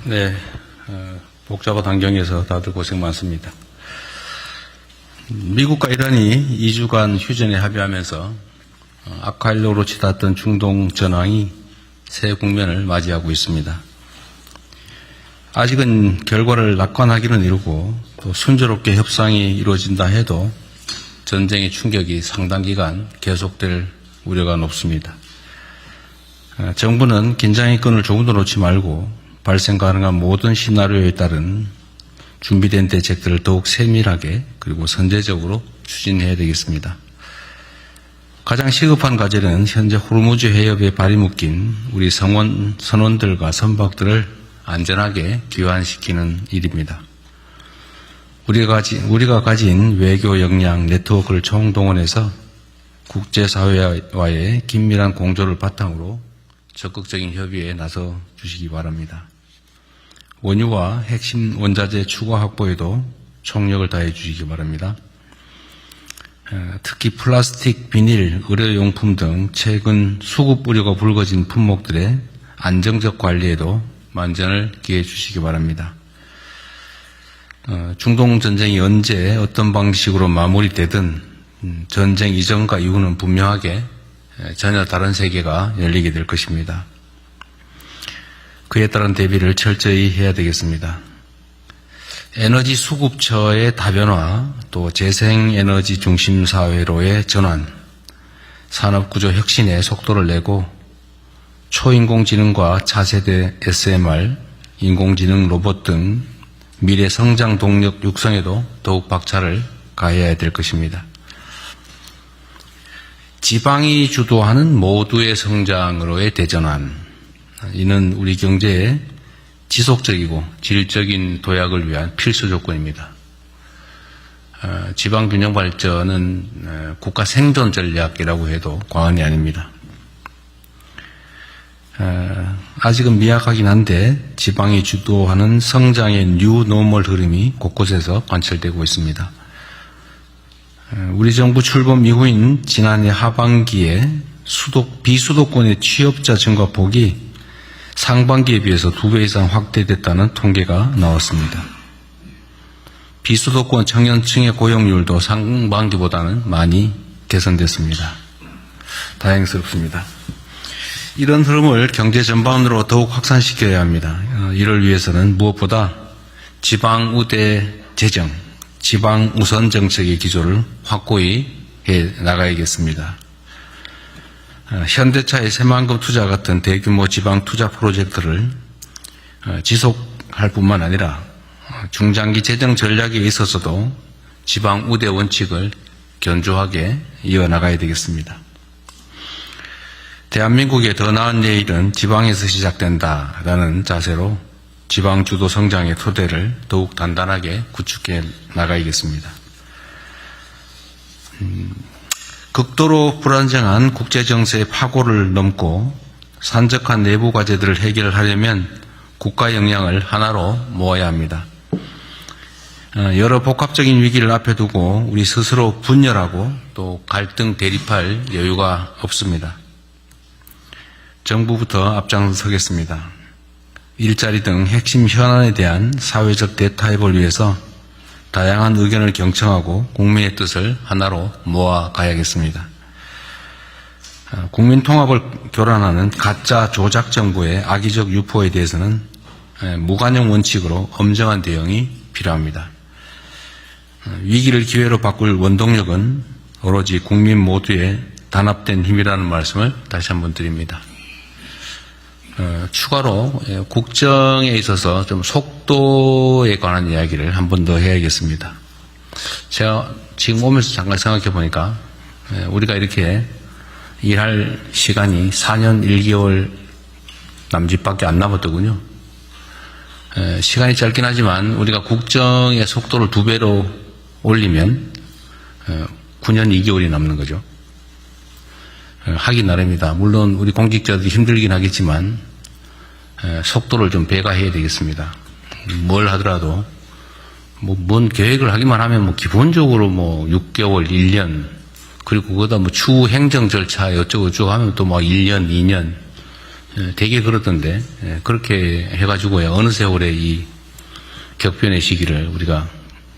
네, 복잡한 환경에서 다들 고생 많습니다. 미국과 이란이 2주간 휴전에 합의하면서 아쿠아일로로 치닫던 중동 전황이 새 국면을 맞이하고 있습니다. 아직은 결과를 낙관하기는 이르고 또 순조롭게 협상이 이루어진다 해도 전쟁의 충격이 상당 기간 계속될 우려가 높습니다. 정부는 긴장의 끈을 조금도 놓지 말고 발생 가능한 모든 시나리오에 따른 준비된 대책들을 더욱 세밀하게 그리고 선제적으로 추진해야 되겠습니다. 가장 시급한 과제는 현재 호르무즈 해협에 발이 묶인 우리 선원들과 선박들을 안전하게 귀환시키는 일입니다. 우리가 가진 외교 역량 네트워크를 총동원해서 국제사회와의 긴밀한 공조를 바탕으로 적극적인 협의에 나서 주시기 바랍니다. 원유와 핵심 원자재 추가 확보에도 총력을 다해 주시기 바랍니다. 특히 플라스틱, 비닐, 의료용품 등 최근 수급 우려가 불거진 품목들의 안정적 관리에도 만전을 기해 주시기 바랍니다. 중동 전쟁이 언제 어떤 방식으로 마무리되든 전쟁 이전과 이후는 분명하게 전혀 다른 세계가 열리게 될 것입니다. 그에 따른 대비를 철저히 해야 되겠습니다. 에너지 수급처의 다변화, 또 재생에너지 중심 사회로의 전환, 산업구조 혁신에 속도를 내고 초인공지능과 차세대 SMR, 인공지능 로봇 등 미래 성장 동력 육성에도 더욱 박차를 가해야 될 것입니다. 지방이 주도하는 모두의 성장으로의 대전환, 이는 우리 경제의 지속적이고 질적인 도약을 위한 필수 조건입니다. 지방균형 발전은 국가 생존 전략이라고 해도 과언이 아닙니다. 아직은 미약하긴 한데 지방이 주도하는 성장의 뉴 노멀 흐름이 곳곳에서 관철되고 있습니다. 우리 정부 출범 이후인 지난해 하반기에 비수도권의 취업자 증가 폭이 상반기에 비해서 2배 이상 확대됐다는 통계가 나왔습니다. 비수도권 청년층의 고용률도 상반기보다는 많이 개선됐습니다. 다행스럽습니다. 이런 흐름을 경제 전반으로 더욱 확산시켜야 합니다. 이를 위해서는 무엇보다 지방 우대 재정, 지방 우선 정책의 기조를 확고히 해 나가야겠습니다. 현대차의 새만금 투자 같은 대규모 지방 투자 프로젝트를 지속할 뿐만 아니라 중장기 재정 전략에 있어서도 지방 우대 원칙을 견조하게 이어나가야 되겠습니다. 대한민국의 더 나은 내일은 지방에서 시작된다라는 자세로 지방 주도 성장의 토대를 더욱 단단하게 구축해 나가야겠습니다. 극도로 불안정한 국제정세의 파고를 넘고 산적한 내부 과제들을 해결하려면 국가 역량을 하나로 모아야 합니다. 여러 복합적인 위기를 앞에 두고 우리 스스로 분열하고 또 갈등 대립할 여유가 없습니다. 정부부터 앞장서겠습니다. 일자리 등 핵심 현안에 대한 사회적 대타협을 위해서 다양한 의견을 경청하고 국민의 뜻을 하나로 모아가야겠습니다. 국민 통합을 교란하는 가짜 조작 정부의 악의적 유포에 대해서는 무관용 원칙으로 엄정한 대응이 필요합니다. 위기를 기회로 바꿀 원동력은 오로지 국민 모두의 단합된 힘이라는 말씀을 다시 한번 드립니다. 추가로 국정에 있어서 좀 속도에 관한 이야기를 한 번 더 해야겠습니다. 제가 지금 오면서 잠깐 생각해 보니까 우리가 이렇게 일할 시간이 4년 1개월 남짓밖에 안 남았더군요. 시간이 짧긴 하지만 우리가 국정의 속도를 2배로 올리면 9년 2개월이 남는 거죠. 하기 나름이다. 물론 우리 공직자들이 힘들긴 하겠지만 속도를 좀 배가해야 되겠습니다. 뭘 하더라도 뭔 계획을 하기만 하면 기본적으로 6개월, 1년 그리고 그거다 추후 행정 절차 어쩌고저쩌고 하면 또 1년, 2년 되게 그렇던데, 그렇게 해가지고야 어느 세월에 이 격변의 시기를 우리가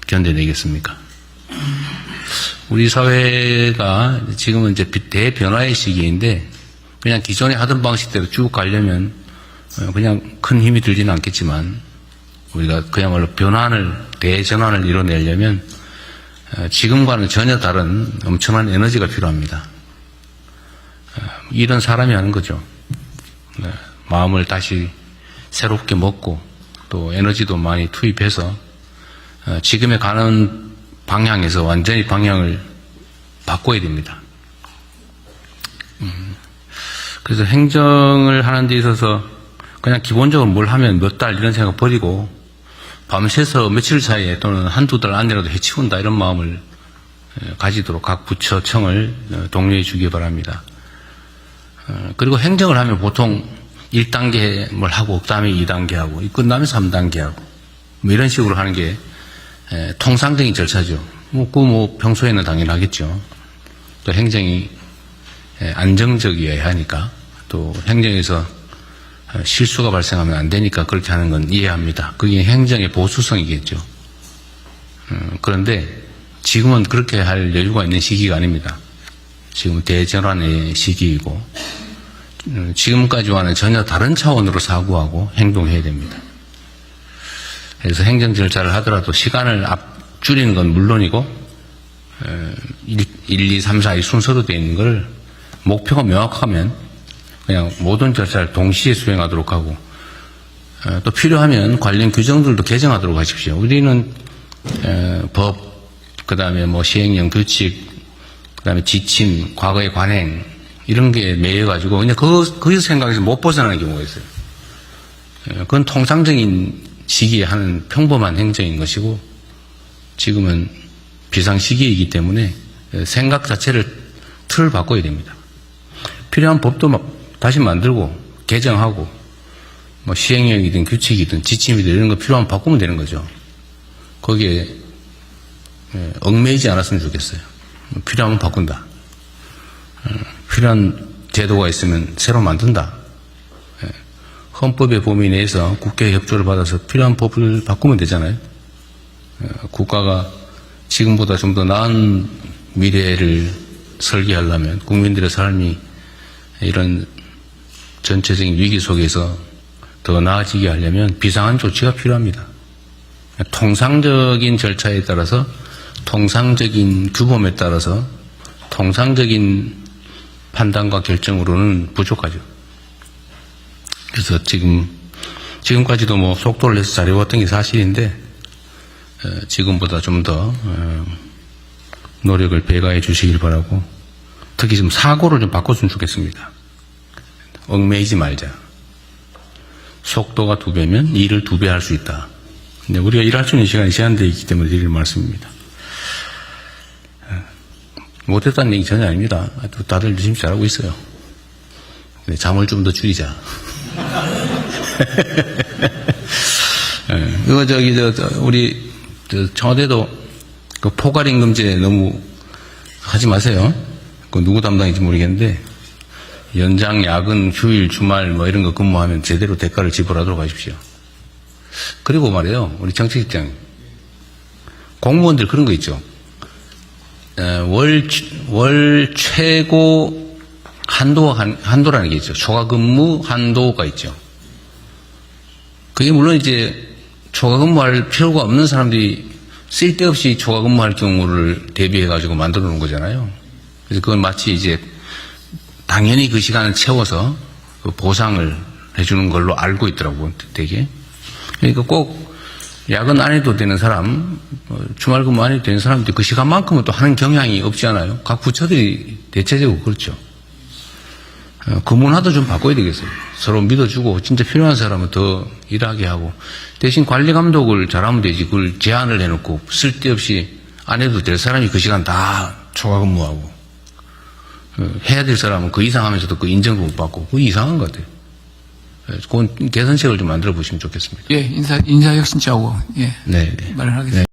견뎌내겠습니까? 우리 사회가 지금은 이제 대변화의 시기인데, 그냥 기존에 하던 방식대로 쭉 가려면 그냥 큰 힘이 들지는 않겠지만, 우리가 그야말로 대전환을 이뤄내려면 지금과는 전혀 다른 엄청난 에너지가 필요합니다. 이런 사람이 하는 거죠. 마음을 다시 새롭게 먹고 또 에너지도 많이 투입해서 지금에 가는 방향에서 완전히 방향을 바꿔야 됩니다. 그래서 행정을 하는 데 있어서 그냥 기본적으로 뭘 하면 몇 달 이런 생각 버리고 밤새서 며칠 사이에 또는 한두 달 안이라도 해치운다 이런 마음을 가지도록 각 부처 청을 독려해 주기 바랍니다. 그리고 행정을 하면 보통 1단계 뭘 하고 그다음에 2단계 하고 끝나면 3단계 하고 뭐 이런 식으로 하는 게 통상적인 절차죠. 뭐 평소에는 당연하겠죠. 또 행정이 안정적이어야 하니까 또 행정에서 실수가 발생하면 안 되니까 그렇게 하는 건 이해합니다. 그게 행정의 보수성이겠죠. 그런데 지금은 그렇게 할 여유가 있는 시기가 아닙니다. 지금 대전환의 시기이고 지금까지와는 전혀 다른 차원으로 사고하고 행동해야 됩니다. 그래서 행정 절차를 하더라도 시간을 줄이는 건 물론이고 1, 2, 3, 4 이 순서로 되어 있는 걸 목표가 명확하면 그냥 모든 절차를 동시에 수행하도록 하고 또 필요하면 관련 규정들도 개정하도록 하십시오. 우리는 법, 그 다음에 뭐 시행령 규칙, 그 다음에 지침, 과거의 관행 이런 게 매여가지고 그냥 그 생각에서 못 벗어나는 경우가 있어요. 그건 통상적인 시기에 하는 평범한 행정인 것이고 지금은 비상 시기이기 때문에 생각 자체를 틀을 바꿔야 됩니다. 필요한 법도 다시 만들고 개정하고 뭐 시행령이든 규칙이든 지침이든 이런 거 필요하면 바꾸면 되는 거죠. 거기에 얽매이지 않았으면 좋겠어요. 필요하면 바꾼다. 필요한 제도가 있으면 새로 만든다. 헌법의 범위 내에서 국회 협조를 받아서 필요한 법을 바꾸면 되잖아요. 국가가 지금보다 좀 더 나은 미래를 설계하려면 국민들의 삶이 이런 전체적인 위기 속에서 더 나아지게 하려면 비상한 조치가 필요합니다. 통상적인 절차에 따라서 통상적인 규범에 따라서 통상적인 판단과 결정으로는 부족하죠. 그래서 지금까지도 뭐 속도를 내서 잘해왔던 게 사실인데 지금보다 좀 더 노력을 배가해 주시길 바라고 특히 좀 사고를 좀 바꿨으면 좋겠습니다. 얽매이지 말자. 속도가 2배면 일을 2배 할 수 있다. 근데 우리가 일할 수 있는 시간이 제한되어 있기 때문에 드릴 말씀입니다. 못했다는 얘기 전혀 아닙니다. 다들 열심히 잘하고 있어요. 근데 잠을 좀 더 줄이자. 이거 우리 청와대도 그 포괄임금제 너무 하지 마세요. 그 누구 담당인지 모르겠는데 연장, 야근, 휴일, 주말 뭐 이런 거 근무하면 제대로 대가를 지불하도록 하십시오. 그리고 말이에요. 우리 정책직장 공무원들 그런 거 있죠. 월 최고 한도라는 게 있죠. 초과 근무 한도가 있죠. 그게 물론 이제 초과 근무할 필요가 없는 사람들이 쓸데없이 초과 근무할 경우를 대비해가지고 만들어 놓은 거잖아요. 그래서 그건 마치 이제 당연히 그 시간을 채워서 그 보상을 해주는 걸로 알고 있더라고요, 되게. 그러니까 꼭 야근 안 해도 되는 사람, 주말 근무 안 해도 되는 사람들 그 시간만큼은 또 하는 경향이 없지 않아요? 각 부처들이 대체적으로 그렇죠. 그 문화도 좀 바꿔야 되겠어요. 서로 믿어주고 진짜 필요한 사람은 더 일하게 하고 대신 관리 감독을 잘하면 되지 그걸 제한을 해놓고 쓸데없이 안 해도 될 사람이 그 시간 다 초과 근무하고 해야 될 사람은 그 이상 하면서도 그 인정도 못 받고 그거 이상한 것 같아요. 그건 개선책을 좀 만들어 보시면 좋겠습니다. 예, 인사혁신자하고 예, 네. 말을 하겠습니다. 네.